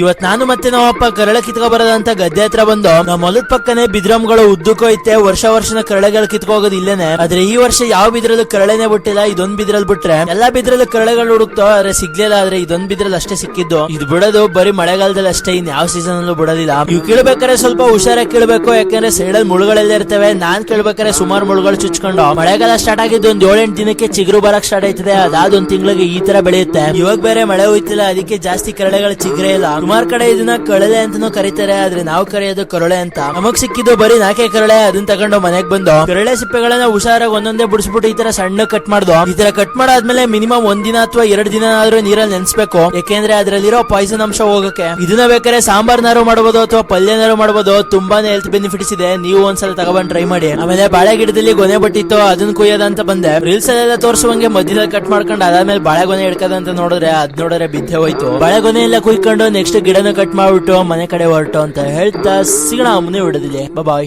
ಇವತ್ ನಾನು ಮತ್ತೆ ನಮ್ಮಪ್ಪ ಕರಳೆ ಕಿತ್ಕೊ ಬರೋದಂತ ಗದ್ದೆ ಹತ್ರ ಬಂದು ನಮ್ಮ ಹೊಲದ ಪಕ್ಕನೆ ಬಿದ್ರಮ್ಗಳು ಉದ್ದಕ್ಕೋ ಐತೆ. ವರ್ಷನ ಕರಳೆಗಳು ಕಿತ್ಕೋಗೋದು ಇಲ್ಲೇನೆ. ಆದ್ರೆ ಈ ವರ್ಷ ಯಾವ ಬಿದ್ರಲ್ಲೂ ಕರಳೆನೆ ಬಿಟ್ಟಿಲ್ಲ. ಇದೊಂದ್ ಬಿದ್ರಲ್ಲಿ ಬಿಟ್ರೆ ಎಲ್ಲಾ ಬಿದ್ರಲ್ಲೂ ಕರಳೆಗಳು ಹುಡುಕ್ತೋ ಆದ್ರೆ ಸಿಗ್ಲಿಲ್ಲ. ಆದ್ರೆ ಇದೊಂದ್ ಬಿದ್ರಲ್ಲಿ ಅಷ್ಟೇ ಸಿಕ್ಕಿದ್ದು. ಇದು ಬಿಡೋದು ಬರೀ ಮಳೆಗಾಲದಲ್ಲಿ ಅಷ್ಟೇ, ಇನ್ ಯಾವ ಸೀಸನ್ ಅಲ್ಲೂ ಬಿಡೋದಿಲ್ಲ. ಇವ್ ಕೀಳ್ಬೇಕಾದ್ರೆ ಸ್ವಲ್ಪ ಹುಷಾರಾಗಿ ಕೀಳ್ಬೇಕು, ಯಾಕಂದ್ರೆ ಸೈಡಲ್ಲಿ ಮುಳುಗಳೆಲ್ಲ ಇರ್ತವೆ. ನಾನ್ ಕೇಳ್ಬೇಕಾದ್ರೆ ಸುಮಾರು ಮುಳುಗಳು ಚುಚ್ಕೊಂಡು ಮಳೆಗಾಲ ಸ್ಟಾರ್ಟ್ ಆಗಿದ್ದು ಒಂದ್ 7-8 ದಿನಕ್ಕೆ ಚಿಗುರು ಬರಕ್ ಸ್ಟಾರ್ಟ್ ಆಯ್ತದೆ. ಅದಾದ ಒಂದ್ ತಿಂಗಳಿಗೆ ಈ ತರ ಬೆಳೆಯುತ್ತೆ. ಇವಾಗ ಬೇರೆ ಮಳೆ ಹೋಯ್ತಿಲ್ಲ, ಅದಕ್ಕೆ ಜಾಸ್ತಿ ಕರಳೆಗಳು ಚಿಗ್ರೇ ಇಲ್ಲ. ಸುಮಾರು ಕಡೆ ಇದನ್ನ ಕರಳೆ ಅಂತಾನೂ ಕರೀತಾರೆ, ಆದ್ರೆ ನಾವು ಕರೆಯೋದು ಕರಳೆ ಅಂತ. ನಮಗ್ ಸಿಕ್ಕಿದ್ದು ಬರೀ 4 ಕರಳೆ. ಅದನ್ನ ತಗೊಂಡು ಮನೆಗ್ ಬಂದು ಕರಳೆ ಸಿಪ್ಪೆಗಳನ್ನ ಹುಷಾರಾಗಿ ಒಂದೊಂದೇ ಬಿಡಿಸ್ಬಿಟ್ಟು ಈ ತರ ಸಣ್ಣ ಕಟ್ ಮಾಡ್ದು. ಈ ತರ ಕಟ್ ಮಾಡಾದ್ಮೇಲೆ ಮಿನಿಮಮ್ 1 ದಿನ ಅಥವಾ 2 ದಿನ ಆದ್ರೂ ನೀರಲ್ಲಿ ನೆನ್ಸ್ಬೇಕು, ಯಾಕೆಂದ್ರೆ ಅದ್ರಲ್ಲಿರೋ ಪಾಯ್ಸನ್ ಅಂಶ ಹೋಗಕ್ಕೆ. ಇದನ್ನ ಬೇಕಾದ್ರೆ ಸಾಂಬಾರ್ನಾರು ಮಾಡಬಹುದು ಅಥವಾ ಪಲ್ಯನಾರು ಮಾಡಬಹುದು. ತುಂಬಾನೇ ಹೆಲ್ತ್ ಬೆನಿಫಿಟ್ಸ್ ಇದೆ. ನೀವು ಒಂದ್ಸಲ ತಗೊಂಡ್ ಟ್ರೈ ಮಾಡಿ. ಆಮೇಲೆ ಬಾಳೆ ಗಿಡದಲ್ಲಿ ಗೊನೆ ಬಟ್ಟಿತ್ತು, ಅದನ್ನ ಕುಯ್ಯೋದಂತ ಬಂದೆ. ರೀಲ್ಸ್ ಅಲ್ಲೆಲ್ಲ ತೋರಿಸುವಂಗೆ ಮಧ್ಯದಲ್ಲಿ ಕಟ್ ಮಾಡ್ಕೊಂಡು ಅದಾದ್ಮೇಲೆ ಬಾಳೆಗೊನೆ ಹಿಡ್ಕದಂತ ನೋಡಿದ್ರೆ ನೋಡಿದ್ರೆ ಬಿದ್ದೆ ಹೋಯ್ತು. ಬಾಳೆಗೊನೆ ಎಲ್ಲ ಕುಯ್ಕೊಂಡು ನೆಕ್ಸ್ಟ್ ಗಿಡನ ಕಟ್ ಮಾಡ್ಬಿಟ್ಟು ಮನೆ ಕಡೆ ಹೊರಟು ಅಂತ ಹೇಳ್ತಾ ಸಿಗೋಣ ಮುಂದೆ ವಿಡಿಯೋದಲ್ಲಿ. ಬಾಯ್.